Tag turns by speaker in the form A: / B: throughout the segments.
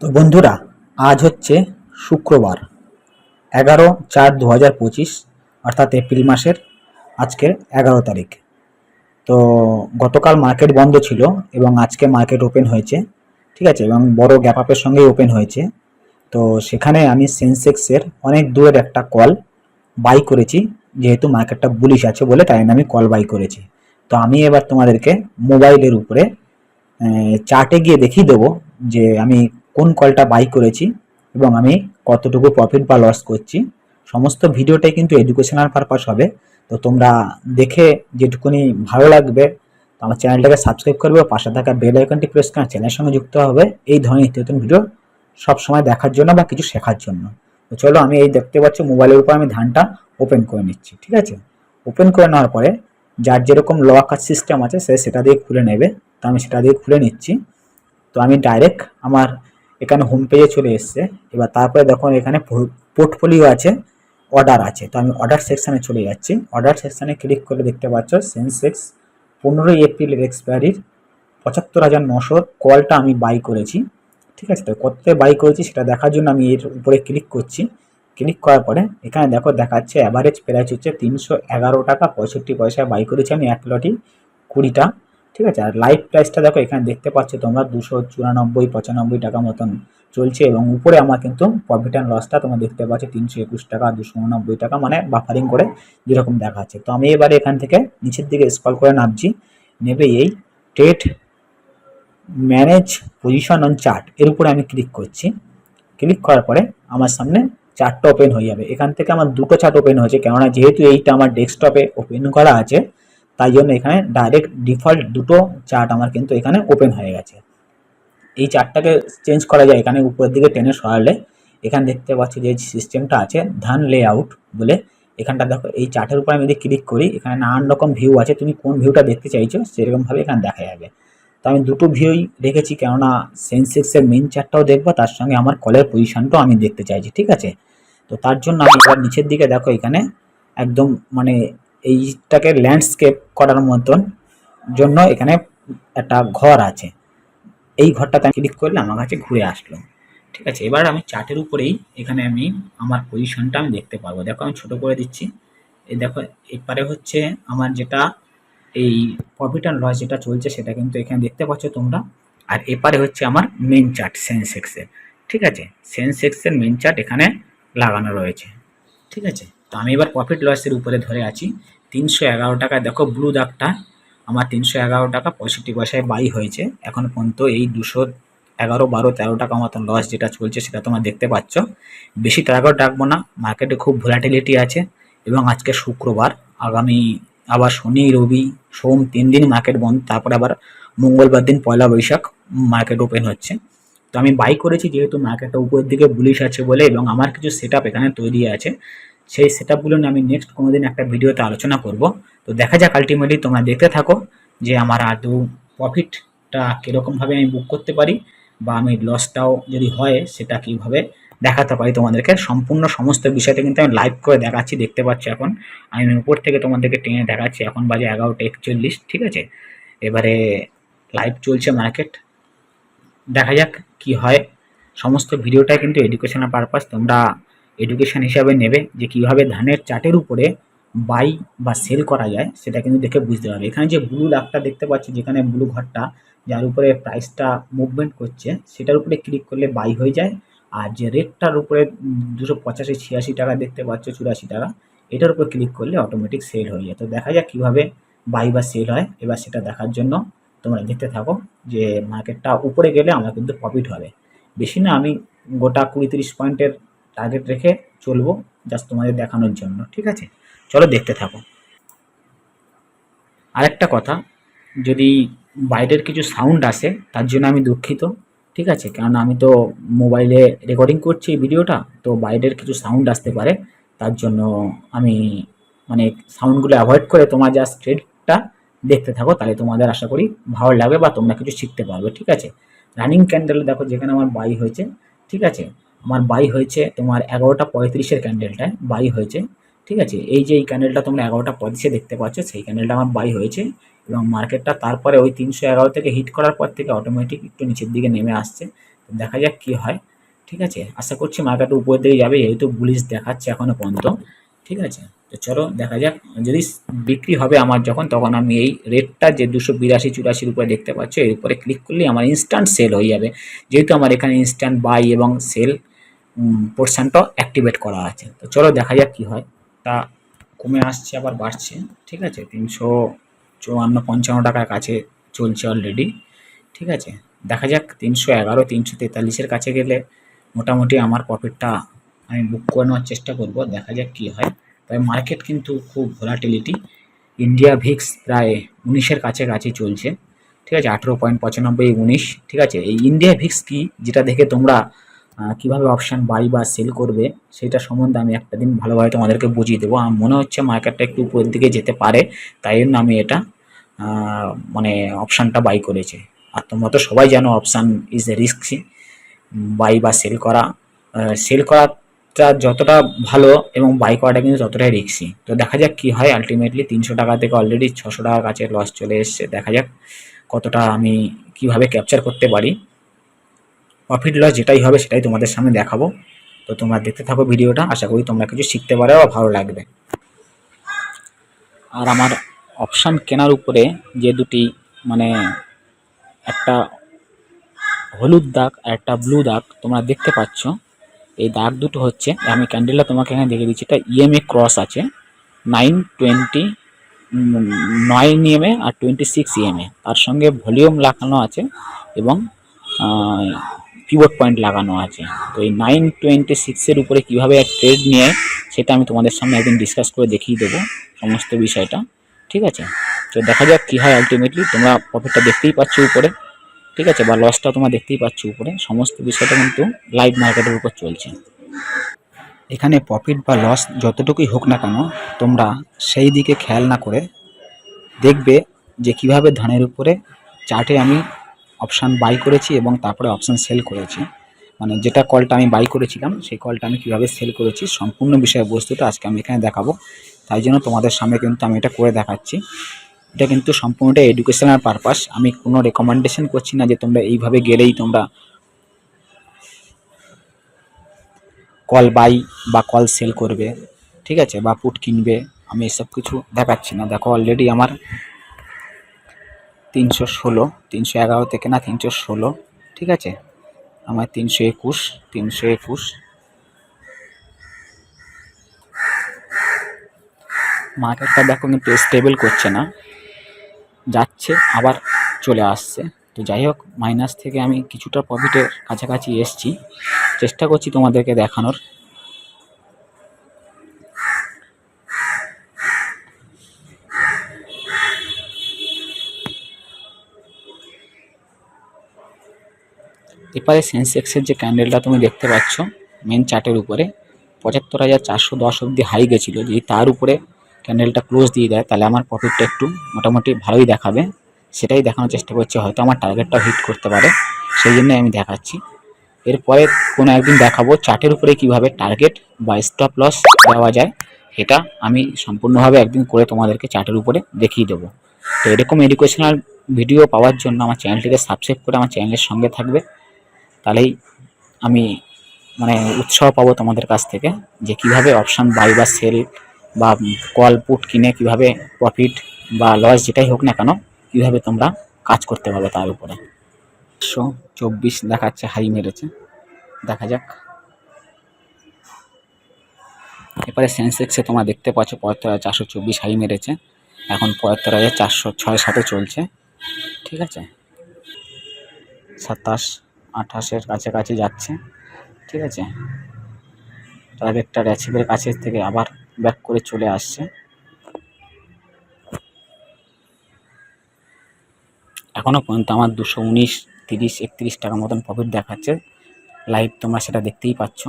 A: তো বন্ধুরা, আজ হচ্ছে শুক্রবার 11/4/2025, অর্থাৎ এপ্রিল মাসের আজকের 11 তারিখ। তো গতকাল মার্কেট বন্ধ ছিল এবং আজকে মার্কেট ওপেন হয়েছে, ঠিক আছে, এবং বড় গ্যাপ আপের সঙ্গেই ওপেন হয়েছে। তো সেখানে আমি সেন্সেক্সের অনেক দূরের একটা কল বাই করেছি, যেহেতু মার্কেটটা বুলিশ আছে বলে, তাই আমি কল বাই করেছি। তো আমি এবার তোমাদেরকে মোবাইলের উপরে চার্টে গিয়ে দেখিয়ে দেবো যে আমি কোন কলটা বাই করেছি এবং আমি কতটুকু প্রফিট বা লস করছি। সমস্ত ভিডিওটাই কিন্তু এডুকেশনাল পারপাস হবে। তো তোমরা দেখে যেটুকুনি ভালো লাগবে তো আমার চ্যানেলটাকে সাবস্ক্রাইব করবে, পাশে থাকা বেল আইকনটি প্রেস করে চ্যানেলের সঙ্গে যুক্ত হবে এই ধরনের নিত্য নতুন ভিডিও সবসময় দেখার জন্য বা কিছু শেখার জন্য। তো চলো, আমি এই দেখতে পাচ্ছি মোবাইলের উপর আমি ধানটা ওপেন করে নিচ্ছি, ঠিক আছে। ওপেন করে নেওয়ার পরে যার যেরকম লক সিস্টেম আছে সে সেটা দিয়ে খুলে নেবে। তো আমি সেটা দিয়ে খুলে নিচ্ছি। তো আমি ডাইরেক্ট আমার এখানে হোম পেজে চলে এসছে। এবার তারপরে দেখো এখানে পোর্টফোলিও আছে, অর্ডার আছে। তো আমি অর্ডার সেকশানে চলে যাচ্ছি। অর্ডার সেকশানে ক্লিক করে দেখতে পাচ্ছ সেন্সেক্স 15 এপ্রিলের এক্সপায়ারির 75,900 কলটা আমি বাই করেছি, ঠিক আছে। তো কততে বাই করেছি সেটা দেখার জন্য আমি এর উপরে ক্লিক করছি। ক্লিক করার পরে এখানে দেখো দেখাচ্ছে অ্যাভারেজ প্রাইস হচ্ছে 311 টাকা 65 পয়সায় বাই করেছি আমি 1 লটি 20টা, ঠিক আছে। আর লাইভ প্রাইসটা দেখো এখানে দেখতে পাচ্ছ তোমরা 294-95 টাকা মতন চলছে এবং উপরে আমার কিন্তু প্রফিট অ্যান্ড লসটা তোমরা দেখতে পাচ্ছ 321 টাকা 289 টাকা, মানে বাফারিং করে যেরকম দেখাচ্ছে। তো আমি এবারে এখান থেকে নিচের দিকে স্ক্রল করে নামছি, নেবে এই trade manage position on chart এর উপরে আমি ক্লিক করছি। ক্লিক করার পরে আমার সামনে চার্টটা ওপেন হয়ে যাবে। এখান থেকে আমার দুটো চার্ট ওপেন হয়েছে, কেননা যেহেতু এইটা আমার ডেস্কটপে ওপেন করা আছে তাই জন্য এখানে ডাইরেক্ট ডিফল্ট দুটো চার্ট আমার কিন্তু এখানে ওপেন হয়ে গেছে। এই চার্টটাকে চেঞ্জ করা যায় এখানে উপরের দিকে টেনে সরালে। এখানে দেখতে পাচ্ছি যে সিস্টেমটা আছে ধান লেআউট বলে, এখানটা দেখো এই চার্টের উপর আমি যদি ক্লিক করি এখানে নানান রকম ভিউ আছে, তুমি কোন ভিউটা দেখতে চাইছো সেরকমভাবে এখানে দেখা যাবে। তো আমি দুটো ভিউই রেখেছি, কেননা সেন্সেক্সের মেইন চার্টটাও দেখবো, তার সঙ্গে আমার কলের পজিশনটাও আমি দেখতে চাইছি, ঠিক আছে। তো তার জন্য আমি এবার নিচের দিকে দেখো এখানে একদম মানে এইটাকে ল্যান্ডস্কেপ করার মতন জন্য এখানে একটা ঘর আছে। এই ঘরটাতে আমি ক্লিক করলে আমার কাছে ঘুরে আসলো, ঠিক আছে। এবার আমি চার্টের উপরেই এখানে আমি আমার পজিশনটা আমি দেখতে পারবো। দেখো আমি ছোট করে দিচ্ছি। এই দেখো এপারে হচ্ছে আমার যেটা এই প্রফিট অ্যান্ড লস যেটা চলছে সেটা কিন্তু এখানে দেখতে পাচ্ছ তোমরা। আর এপারে হচ্ছে আমার মেন চার্ট সেন্সেক্সের, ঠিক আছে। সেন্সেক্সের মেন চার্ট এখানে লাগানো রয়েছে, ঠিক আছে। তো আমি এবার প্রফিট লসের উপরে ধরে আছি 311 টাকায়। দেখো ব্লু দাগটা আমার 311 টাকা 65 পয়সায় বাই হয়েছে এখন পর্যন্ত। এই 211, 12, 13 টাকা মতন লস যেটা চলছে সেটা তোমরা দেখতে পাচ্ছ। বেশি টাকাও ডাকবো না, মার্কেটে খুব ভোলাটিলিটি আছে এবং আজকে শুক্রবার, আগামী আবার শনি রবি সোম 3 দিন মার্কেট বন্ধ, তারপরে আবার মঙ্গলবার দিন পয়লা বৈশাখ মার্কেট ওপেন হচ্ছে। তো আমি বাই করেছি যেহেতু মার্কেটটা উপরের দিকে বুলিশ আছে বলে, এবং আমার কিছু সেট আপ এখানে তৈরি আছে। সেই সেট আপগুলো নিয়ে আমি নেক্সট কোনোদিন একটা ভিডিওতে আলোচনা করব। তো দেখা যাক, আলটিমেটলি তোমরা দেখতে থাকো যে আমার আদৌ প্রফিটটা কীরকমভাবে আমি বুক করতে পারি, বা আমি লসটাও যদি হয় সেটা কীভাবে দেখাতে পারি তোমাদেরকে। সম্পূর্ণ সমস্ত বিষয়টা কিন্তু আমি লাইভ করে দেখাচ্ছি, দেখতে পাচ্ছি। এখন আমি উপর থেকে তোমাদেরকে টেনে দেখাচ্ছি। এখন বাজে 11টা 41, ঠিক আছে। এবারে লাইভ চলছে মার্কেট, দেখা যাক কি হয়। সমস্ত ভিডিওটাই কিন্তু এডুকেশনাল পারপাস, তোমরা এডুকেশন হিসাবে নেবে যে কীভাবে ধানের চার্টের উপরে বাই বা সেল করা যায় সেটা কিন্তু দেখে বুঝতে পারবে। এখানে যে ব্লু দাগটা দেখতে পাচ্ছি, যেখানে ব্লু ঘরটা যার উপরে প্রাইসটা মুভমেন্ট করছে সেটার উপরে ক্লিক করলে বাই হয়ে যায়। আর যে রেটটার উপরে 285-86 টাকা দেখতে পাচ্ছ, 84 টাকা, এটার উপর ক্লিক করলে অটোমেটিক সেল হয়ে যায়। তো দেখা যাক কীভাবে বাই বা সেল হয়। এবার সেটা দেখার জন্য তোমরা দেখতে থাকো যে মার্কেটটা উপরে গেলে আমার কিন্তু প্রফিট হবে। বেশি না, আমি গোটা 20-30 পয়েন্টের টার্গেট রেখে চলবো, জাস্ট তোমাদের দেখানোর জন্য, ঠিক আছে। চলো দেখতে থাকো। আরেকটা কথা, যদি বাইরের কিছু সাউন্ড আসে তার জন্য আমি দুঃখিত, ঠিক আছে। কারণ আমি তো মোবাইলে রেকর্ডিং করছি এই ভিডিওটা, তো বাইরের কিছু সাউন্ড আসতে পারে, তার জন্য আমি মানে সাউন্ডগুলো অ্যাভয়েড করে তোমার জাস্ট ট্রেডটা দেখতে থাকো, তাহলে তোমাদের আশা করি ভালো লাগবে বা তোমরা কিছু শিখতে পারবে, ঠিক আছে। রানিং ক্যান্ডেল দেখো যেখানে আমার বাই হয়েছে, ঠিক আছে। আমার বাই হয়েছে তোমার 11টা 35-এর ক্যান্ডেলটায় বাই হয়েছে, ঠিক আছে। এই যে এই ক্যান্ডেলটা তোমরা 11টা 35-এ দেখতে পাচ্ছ, সেই ক্যান্ডেলটা আমার বাই হয়েছে এবং মার্কেটটা তারপরে ওই 311 থেকে হিট করার পর থেকে অটোমেটিক একটু নিচের দিকে নেমে আসছে। তো দেখা যাক কি হয়। ঠিক আছে, আশা করছি মার্কেট উপরের দিকে যাবে, যেহেতু বুলিশ দেখাচ্ছে এখনো পর্যন্ত। ঠিক আছে, তো চলো দেখা যাক। যদি বিক্রি হবে আমার যখন, তখন আমি এই রেটটা যে 282-84 উপরে দেখতে পাচ্ছ, এর উপরে ক্লিক করলেই আমার ইনস্ট্যান্ট সেল হয়ে যাবে, যেহেতু আমার এখানে ইনস্ট্যান্ট বাই এবং সেল পোর্শনটা অ্যাক্টিভেট করা আছে। তো চলো দেখা যাক কি হয়। তা কমে আসছে আবার বাড়ছে। ঠিক আছে, 354-55 টাকার কাছে চলছে অলরেডি। ঠিক আছে, দেখা যাক 311-343-এর কাছে গেলে মোটামুটি আমার প্রফিটটা আমি বুক করে নেওয়ার চেষ্টা করব। দেখা যাক কি হয়। তবে মার্কেট কিন্তু খুব ভোলাটিলিটি। ইন্ডিয়া ভিক্স প্রায় 19-এর কাছাকাছি চলছে। ঠিক আছে, 18.95-19। ঠিক আছে, এই ইন্ডিয়া ভিক্স কি, যেটা দেখে তোমরা কিভাবে অপশান বাই বা সেল করবে সেটা সম্বন্ধে আমি একটা দিন ভালোভাবে তোমাদেরকে বুঝিয়ে দেবো। আমার মনে হচ্ছে মার্কেটটা একটু উপরের দিকে যেতে পারে, তাই জন্য আমি এটা মানে অপশানটা বাই করেছি। আর তোমরা তো সবাই জানো option is a risky, buy বা সেল করা। সেল করাটা যতটা ভালো এবং বাই করাটা কিন্তু ততটাই রিস্কি। তো দেখা যাক কি হয়। আলটিমেটলি 300 টাকা থেকে অলরেডি 600 টাকার কাছে লস চলে এসছে। দেখা যাক কতটা আমি কিভাবে ক্যাপচার করতে পারি। প্রফিট লস যেটাই হবে সেটাই তোমাদের সামনে দেখাবো। তো তোমরা দেখতে থাকো ভিডিওটা, আশা করি তোমরা কিছু শিখতে পারো বা ভালো লাগবে। আর আমার অপশান কেনার উপরে যে দুটি মানে একটা হলুদ দাগ আর একটা ব্লু দাগ তোমরা দেখতে পাচ্ছ, এই দাগ দুটো হচ্ছে, আমি ক্যান্ডেলটা তোমাকে এখানে দেখে দিচ্ছি, এটা ইএমএ ক্রস আছে 920 9 ইএমএ আর 26 ইএমএ, তার সঙ্গে ভলিউম লাগানো আছে এবং পিভট পয়েন্ট লাগানো আছে। তো এই 926-এর উপরে কীভাবে ট্রেড নিয়ে সেটা আমি তোমাদের সামনে একদিন ডিসকাস করে দেখিয়ে দেবো সমস্ত বিষয়টা। ঠিক আছে, তো দেখা যাক কী হয়। আলটিমেটলি তোমরা প্রফিটটা দেখতেই পাচ্ছ উপরে, ঠিক আছে, বা লসটা তোমরা দেখতেই পাচ্ছ উপরে। সমস্ত বিষয়টা কিন্তু লাইভ মার্কেটের উপর চলছে। এখানে প্রফিট বা লস যতটুকুই হোক না কেন, তোমরা সেই দিকে খেয়াল না করে দেখবে যে কিভাবে ধানের উপরে চার্টে আমি অপশান বাই করেছি এবং তারপরে অপশান সেল করেছি। মানে যেটা কলটা আমি বাই করেছিলাম সেই কলটা আমি কীভাবে সেল করেছি, সম্পূর্ণ বিষয়বস্তুটা আজকে আমি এখানে দেখাবো। তাই জন্য তোমাদের সামনে কিন্তু আমি এটা করে দেখাচ্ছি। এটা কিন্তু সম্পূর্ণটা এডুকেশনাল পারপাস। আমি কোনো রেকমেন্ডেশন করছি না যে তোমরা এইভাবে গেলেই তোমরা কল বাই বা কল সেল করবে, ঠিক আছে, বা পুট কিনবে। আমি এসব কিছু দেখাচ্ছি না। দেখো অলরেডি আমার 316, 311 থেকে না 316, ঠিক আছে, আমার 321, 321। মার্কেটটা দেখো কিন্তু স্টেবল করছে না, যাচ্ছে আবার চলে আসছে। তো যাই হোক, মাইনাস থেকে আমি কিছুটা প্রফিটের কাছাকাছি এসছি, চেষ্টা করছি তোমাদেরকে দেখানোর। এপারে সেন্সেক্সের যে ক্যান্ডেলটা তুমি দেখতে পাচ্ছ মেন চার্টের উপরে 75,410 অবধি হাই গেছিলো, যদি তার উপরে ক্যান্ডেলটা ক্লোজ দিয়ে দেয় তাহলে আমার প্রফিটটা একটু মোটামুটি ভালোই দেখাবে। সেটাই দেখানোর চেষ্টা করছি, হয়তো আমার টার্গেটটা হিট করতে পারে, সেই জন্যই আমি দেখাচ্ছি। এরপরে কোনো একদিন দেখাবো চার্টের উপরে কিভাবে টার্গেট বা স্টপ লস দেওয়া যায়, এটা আমি সম্পূর্ণভাবে একদিন করে তোমাদেরকে চার্টের উপরে দেখিয়ে দেবো। তো এরকম এডুকেশনাল ভিডিও পাওয়ার জন্য আমার চ্যানেলটিকে সাবস্ক্রাইব করে আমার চ্যানেলের সঙ্গে থাকবে, তাহলেই আমি মানে উৎসাহ পাবো তোমাদের কাছ থেকে যে কিভাবে অপশান বাই বা সেল বা কল পুট কিনে কিভাবে প্রফিট বা লস যেটাই হোক না কেন কীভাবে তোমরা কাজ করতে পারবে তার উপরে। 124 দেখাচ্ছে, হাই মেরেছে, দেখা যাক। এবারে সেন্সেক্সে তোমরা দেখতে পাচ্ছ 75,424 হাই মেরেছে, এখন 75,406-7 চলছে। ঠিক আছে, 27-28-এর কাছাকাছি যাচ্ছে। ঠিক আছে, টার্গেটটা অ্যাচিভের কাছের থেকে আবার ব্যাক করে চলে আসছে। এখনও পর্যন্ত আমার 219, 30, 31 টাকার মতন প্রফিট দেখাচ্ছে লাইভ, তোমরা সেটা দেখতেই পাচ্ছ।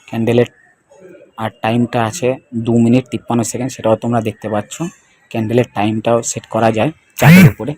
A: ক্যান্ডেলের আর টাইমটা আছে 2 মিনিট 53 সেকেন্ড, সেটাও তোমরা দেখতে পাচ্ছ। ক্যান্ডেলের টাইমটাও সেট করা যায় চার্টের উপরে,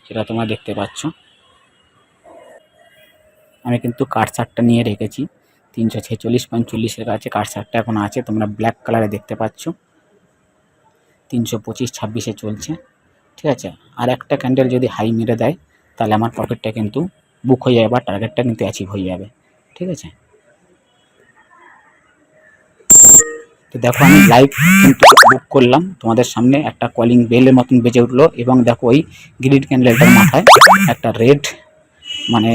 A: সেটা তোমরা দেখতে পাচ্ছ। আমি কিন্তু কাটসারটা নিয়ে রেখেছি 346.40-এর কাছে কাটসারটা এখন আছে, তোমরা ব্ল্যাক কালারে দেখতে পাচ্ছ। 325-26-এ চলছে। ঠিক আছে, আর একটা ক্যান্ডেল যদি হাই মেরে দেয় তাহলে আমার প্রফিটটা কিন্তু বুক হয়ে যাবে বা টার্গেটটা কিন্তু অ্যাচিভ হয়ে যাবে। ঠিক আছে, তো দেখো আমি লাইভ কিন্তু বুক করলাম, তোমাদের সামনে একটা কলিং বেলের মতন বেজে উঠলো এবং দেখো ওই গ্রিন ক্যান্ডেলটার মাথায় একটা রেড, মানে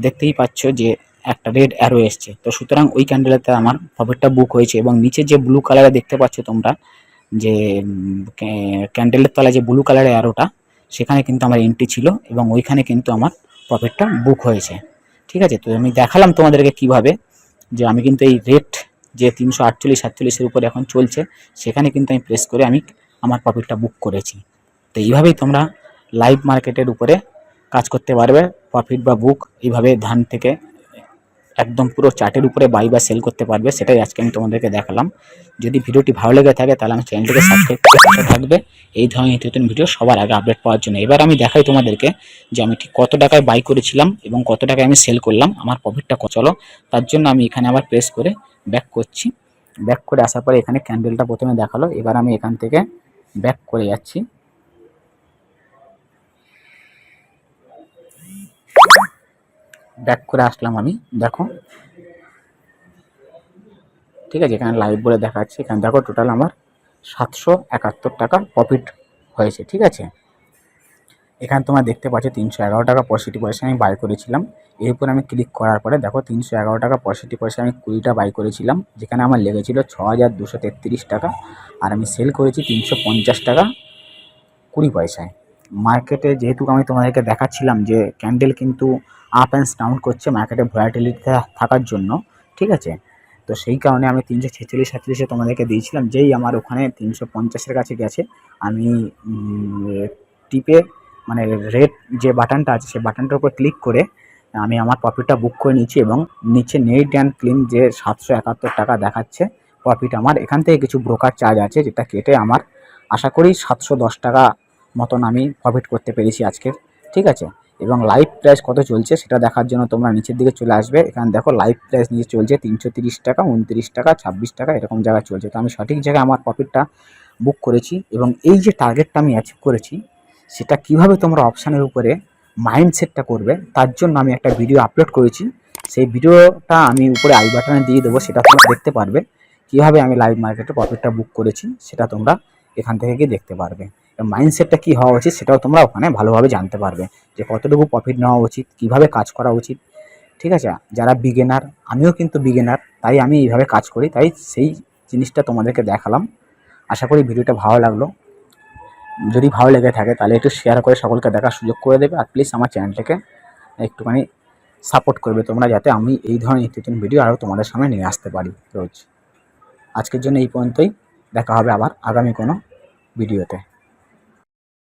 A: দেখতেই পাচ্ছ যে একটা রেড অ্যারো এসছে। তো সুতরাং ওই ক্যান্ডেলেতে আমার প্রফিটটা বুক হয়েছে এবং নিচে যে ব্লু কালারে দেখতে পাচ্ছ তোমরা যে ক্যান্ডেলের তলায় যে ব্লু কালারের অ্যারোটা, সেখানে কিন্তু আমার এন্ট্রি ছিল এবং ওইখানে কিন্তু আমার প্রফিটটা বুক হয়েছে। ঠিক আছে, তো আমি দেখালাম তোমাদেরকে কিভাবে, যে আমি কিন্তু এই রেট যে 348-47-এর উপরে এখন চলছে, সেখানে কিন্তু আমি প্রেস করে আমি আমার প্রফিটটা বুক করেছি। তো এইভাবেই তোমরা লাইভ মার্কেটের উপরে কাজ করতে পারবে, প্রফিট বা বুক এইভাবে ধান থেকে একদম পুরো চার্টের উপরে বাই বা সেল করতে পারবে। সেটাই আজকে আমি তোমাদেরকে দেখালাম। যদি ভিডিওটি ভালো লেগে থাকে তাহলে আমার চ্যানেলটিকে সাবস্ক্রাইব করে পাশে থাকবে এই ধরনের নিত্য নতুন ভিডিও সবার আগে আপডেট পাওয়ার জন্য। এবার আমি দেখাই তোমাদেরকে যে আমি ঠিক কত টাকায় বাই করেছিলাম এবং কত টাকায় আমি সেল করলাম, আমার প্রফিটটা কত হলো। তার জন্য আমি এখানে আবার প্রেস করে ব্যাক করছি। ব্যাক করে আসার পরে এখানে ক্যান্ডেলটা প্রথমে দেখালো, এবার আমি এখান থেকে ব্যাক করে যাচ্ছি। ব্যাক করে আসলাম আমি, দেখো ঠিক আছে, এখানে লাইভ বলে দেখাচ্ছে, এখানে দেখো টোটাল আমার 771 টাকা প্রফিট হয়েছে। ঠিক আছে, এখানে তোমরা দেখতে পাচ্ছ 311 টাকা 65 পয়সা আমি বাই করেছিলাম। এরপর আমি ক্লিক করার পরে দেখো 311 টাকা 65 পয়সা আমি 20টা বাই করেছিলাম, যেখানে আমার লেগেছিল 6233 টাকা, আর আমি সেল করেছি 350 টাকা 20 পয়সায়। মার্কেটে যেহেতু আমি তোমাদেরকে দেখাচ্ছিলাম যে ক্যান্ডেল কিন্তু আপ অ্যান্ড ডাউন করছে মার্কেটে ভ্যালাটিলিটি থাকার জন্য। ঠিক আছে, তো সেই কারণে আমি 346-47-এ তোমাদেরকে দিয়েছিলাম। যেই আমার ওখানে 350-এর কাছে গেছে, আমি টিপে মানে রেড যে বাটনটা আছে সেই বাটনটার উপর ক্লিক করে আমি আমার প্রফিটটা বুক করে নিচ্ছি এবং নিচে নেট অ্যান্ড ক্লিন যে 771 টাকা দেখাচ্ছে প্রফিট আমার, এখান থেকে কিছু ব্রোকার চার্জ আছে যেটা কেটে আমার আশা করি 710 টাকা মতন আমি প্রফিট করতে পেরেছি আজকের। ঠিক আছে, এবং লাইভ প্রাইস কত চলছে সেটা দেখার জন্য তোমরা নিচের দিকে চলে আসবে। এখানে দেখো লাইভ প্রাইস নিচে চলছে 330 টাকা, 29 টাকা, 26 টাকা এরকম জায়গায় চলছে। তো আমি সঠিক জায়গায় আমার প্রফিটটা বুক করেছি এবং এই যে টার্গেটটা আমি অ্যাচিভ করেছি সেটা কিভাবে তোমরা অপশানের উপরে মাইন্ডসেটটা করবে তার জন্য আমি একটা ভিডিও আপলোড করেছি। সেই ভিডিওটা আমি উপরে আই বাটনে দিয়ে দেবো, সেটা তোমরা দেখতে পারবে কীভাবে আমি লাইভ মার্কেটে প্রফিটটা বুক করেছি, সেটা তোমরা এখান থেকে গিয়ে দেখতে পারবে। মাইন্ডসেটটা কী হওয়া উচিত সেটাও তোমরা ওখানে ভালোভাবে জানতে পারবে, যে কতটুকু প্রফিট নেওয়া উচিত, কীভাবে কাজ করা উচিত। ঠিক আছে, যারা বিগিনার, আমিও কিন্তু বিগিনার, তাই আমি এইভাবে কাজ করি, তাই সেই জিনিসটা তোমাদেরকে দেখালাম। আশা করি ভিডিওটা ভালো লাগলো। যদি ভালো লেগে থাকে তাহলে একটু শেয়ার করে সকলকে দেখার সুযোগ করে দেবে, আর প্লিজ আমার চ্যানেলটাকে একটুখানি সাপোর্ট করবে তোমরা, যাতে আমি এই ধরনের নিত্য নতুন ভিডিও আরও তোমাদের সামনে নিয়ে আসতে পারি রোজ। আজকের জন্য এই পর্যন্তই, দেখা হবে আবার আগামী কোনো ভিডিওতে।